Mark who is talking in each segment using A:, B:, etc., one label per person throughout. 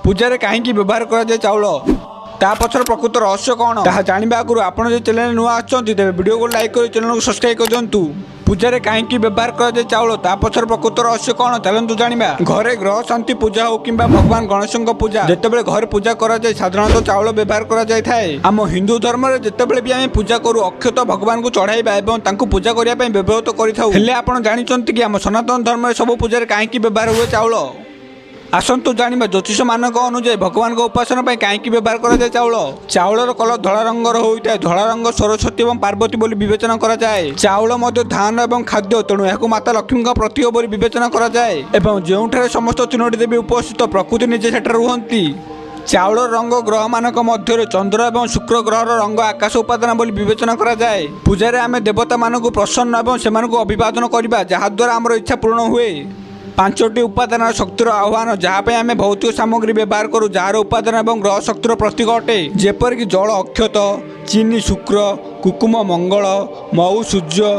A: ପୂଜାରେ କାହିଁକି ବ୍ୟବହାର କରାଯାଏ ଚାଉଳ, ତା ପଛର ପ୍ରକୃତ ରହସ୍ୟ କ'ଣ ତାହା ଜାଣିବା ଆଗରୁ ଆପଣ ଯଦି ଚ୍ୟାନେଲ ନୂଆ ଆସୁଛନ୍ତି ତେବେ ଭିଡ଼ିଓକୁ ଲାଇକ୍ କରି ଚ୍ୟାନେଲକୁ ସବସ୍କ୍ରାଇବ୍ କରିଦିଅନ୍ତୁ। ପୂଜାରେ କାହିଁକି ବ୍ୟବହାର କରାଯାଏ ଚାଉଳ, ତା ପଛର ପ୍ରକୃତ ରହସ୍ୟ କ'ଣ ଚାଲନ୍ତୁ ଜାଣିବା। ଘରେ ଗ୍ରହ ଶାନ୍ତି ପୂଜା ହେଉ କିମ୍ବା ଭଗବାନ ଗଣେଶଙ୍କ ପୂଜା, ଯେତେବେଳେ ଘରେ ପୂଜା କରାଯାଏ ସାଧାରଣତଃ ଚାଉଳ ବ୍ୟବହାର କରାଯାଇଥାଏ। ଆମ ହିନ୍ଦୁ ଧର୍ମରେ ଯେତେବେଳେ ବି ଆମେ ପୂଜା କରୁ ଅକ୍ଷତ ଭଗବାନଙ୍କୁ ଚଢ଼ାଇବା ଏବଂ ତାଙ୍କୁ ପୂଜା କରିବା ପାଇଁ ବ୍ୟବହୃତ କରିଥାଉ। ହେଲେ ଆପଣ ଜାଣିଛନ୍ତି କି ଆମ ସନାତନ ଧର୍ମରେ ସବୁ ପୂଜାରେ କାହିଁକି ବ୍ୟବହାର ହୁଏ ଚାଉଳ? ଆସନ୍ତୁ ଜାଣିବା ଜ୍ୟୋତିଷମାନଙ୍କ ଅନୁଯାୟୀ ଭଗବାନଙ୍କ ଉପାସନା ପାଇଁ କାହିଁକି ବ୍ୟବହାର କରାଯାଏ ଚାଉଳ। ଚାଉଳର କଲର ଧଳା ରଙ୍ଗର ହୋଇଥାଏ। ଧଳା ରଙ୍ଗ ସରସ୍ୱତୀ ଏବଂ ପାର୍ବତୀ ବୋଲି ବିବେଚନା କରାଯାଏ। ଚାଉଳ ମଧ୍ୟ ଧାନ ଏବଂ ଖାଦ୍ୟ, ତେଣୁ ଏହାକୁ ମାତା ଲକ୍ଷ୍ମୀଙ୍କ ପ୍ରତୀକ ବୋଲି ବିବେଚନା କରାଯାଏ ଏବଂ ଯେଉଁଠାରେ ସମସ୍ତ ତିନୋଟି ଦେବୀ ଉପସ୍ଥିତ ପ୍ରକୃତି ନିଜେ ସେଠାରେ ରୁହନ୍ତି। ଚାଉଳର ରଙ୍ଗ ଗ୍ରହମାନଙ୍କ ମଧ୍ୟରେ ଚନ୍ଦ୍ର ଏବଂ ଶୁକ୍ର ଗ୍ରହର ରଙ୍ଗ ଆକାଶ ଉପାଦାନ ବୋଲି ବିବେଚନା କରାଯାଏ। ପୂଜାରେ ଆମେ ଦେବତାମାନଙ୍କୁ ପ୍ରସନ୍ନ ଏବଂ ସେମାନଙ୍କୁ ଅଭିବାଦନ କରିବା, ଯାହାଦ୍ୱାରା ଆମର ଇଚ୍ଛା ପୂରଣ ହୁଏ। ପାଞ୍ଚଟି ଉପାଦାନର ଶକ୍ତିର ଆହ୍ୱାନ, ଯାହା ପାଇଁ ଆମେ ଭୌତିକ ସାମଗ୍ରୀ ବ୍ୟବହାର କରୁ, ଯାହାର ଉପାଦାନ ଏବଂ ଗ୍ରହ ଶକ୍ତିର ପ୍ରତୀକ ଅଟେ। ଯେପରିକି ଜଳ ଅକ୍ଷତ, ଚିନି ଶୁକ୍ର, କୁକୁମ ମଙ୍ଗଳ, ମହୁ ସୂର୍ଯ୍ୟ,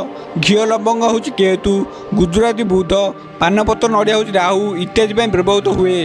A: ଘିଅ ଲବଙ୍ଗ ହେଉଛି କେତୁ, ଗୁଜୁରାତି ବୁଧ, ପାନପତ୍ର ନଡ଼ିଆ ହେଉଛି ରାହୁ ଇତ୍ୟାଦି ପାଇଁ ବ୍ୟବହୃତ ହୁଏ।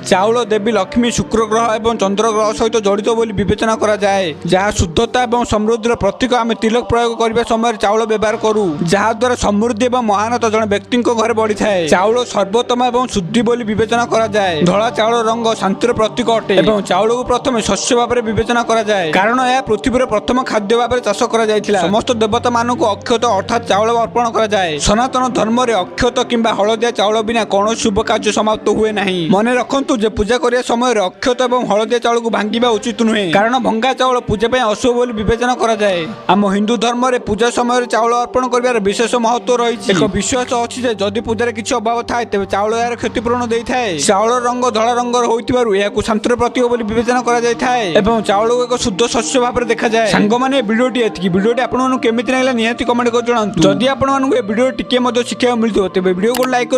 A: ଚାଉଳ ଦେବୀ ଲକ୍ଷ୍ମୀ, ଶୁକ୍ର ଗ୍ରହ ଏବଂ ଚନ୍ଦ୍ର ଗ୍ରହ ସହିତ ଜଡ଼ିତ ବୋଲି ବିବେଚନା କରାଯାଏ, ଯାହା ଶୁଦ୍ଧତା ଏବଂ ସମୃଦ୍ଧିର ପ୍ରତୀକ। ଆମେ ତିଲକ ପ୍ରୟୋଗ କରିବା ସମୟରେ ଚାଉଳ ବ୍ୟବହାର କରୁ, ଯାହାଦ୍ୱାରା ସମୃଦ୍ଧି ଏବଂ ମହାନତା ଜଣେ ବ୍ୟକ୍ତିଙ୍କ ଘରେ ବଢ଼ିଥାଏ। ଚାଉଳ ସର୍ବୋତ୍ତମ ଏବଂ ଶୁଦ୍ଧି ବୋଲି ବିବେଚନା କରାଯାଏ। ଧଳା ଚାଉଳ ରଙ୍ଗ ଶାନ୍ତିର ପ୍ରତୀକ ଅଟେ ଏବଂ ଚାଉଳକୁ ପ୍ରଥମେ ଶସ୍ୟ ଭାବରେ ବିବେଚନା କରାଯାଏ, କାରଣ ଏହା ପୃଥିବୀର ପ୍ରଥମ ଖାଦ୍ୟ ଭାବରେ ଚାଷ କରାଯାଇଥିଲା। ସମସ୍ତ ଦେବତାମାନଙ୍କୁ ଅକ୍ଷତ ଅର୍ଥାତ୍ ଚାଉଳ ଅର୍ପଣ କରାଯାଏ। ସନାତନ ଧର୍ମରେ ଅକ୍ଷତ କିମ୍ବା ହଳଦିଆ ଚାଉଳ ବିନା କୌଣସି ଶୁଭ କାର୍ଯ୍ୟ ସମାପ୍ତ ହୁଏ ନାହିଁ। ମନେ ରଖନ୍ତୁ ଯେ ପୂଜା କରିବା ସମୟରେ ଅକ୍ଷତ ଏବଂ ହଳଦିଆ ଚାଉଳକୁ ଭାଙ୍ଗିବା ଉଚିତ ନୁହେଁ, କାରଣ ଭଙ୍ଗା ଚାଉଳ ପୂଜା ପାଇଁ ଅଶୁଭ ବୋଲି ବିବେଚନା କରାଯାଏ। ଆମ ହିନ୍ଦୁ ଧର୍ମରେ ପୂଜା ସମୟରେ ଚାଉଳ ଅର୍ପଣ କରିବାର ବିଶେଷ ମହତ୍ତ୍ୱ ରହିଛି। ଏକ ବିଶ୍ୱାସ ଅଛି ଯେ ଯଦି ପୂଜାରେ କିଛି ଅଭାବ ଥାଏ ତେବେ ଚାଉଳ ଏହାର କ୍ଷତିପୂରଣ ଦେଇଥାଏ। ଚାଉଳର ରଙ୍ଗ ଧଳା ରଙ୍ଗର ହୋଇଥିବାରୁ ଏହାକୁ ଶାନ୍ତିର ପ୍ରତୀକ ବୋଲି ବିବେଚନା କରାଯାଇଥାଏ ଏବଂ ଚାଉଳକୁ ଏକ ଶୁଦ୍ଧ ଶସ୍ୟ ଭାବରେ ଦେଖାଯାଏ। ସାଙ୍ଗମାନେ ଏ ଭିଡ଼ିଓଟି ଏତିକି। ଭିଡ଼ିଓଟି ଆପଣମାନଙ୍କୁ କେମିତି ଲାଗିଲା ନିହାତି କମେଣ୍ଟ କରି ଜଣାନ୍ତୁ। ଯଦି ଆପଣମାନଙ୍କୁ ଏ ଭିଡ଼ିଓ ଟିକେ ମଧ୍ୟ ଶିଖିବାକୁ ମିଳିଥିବ ତେବେ ଭିଡ଼ିଓକୁ ଲାଇକ୍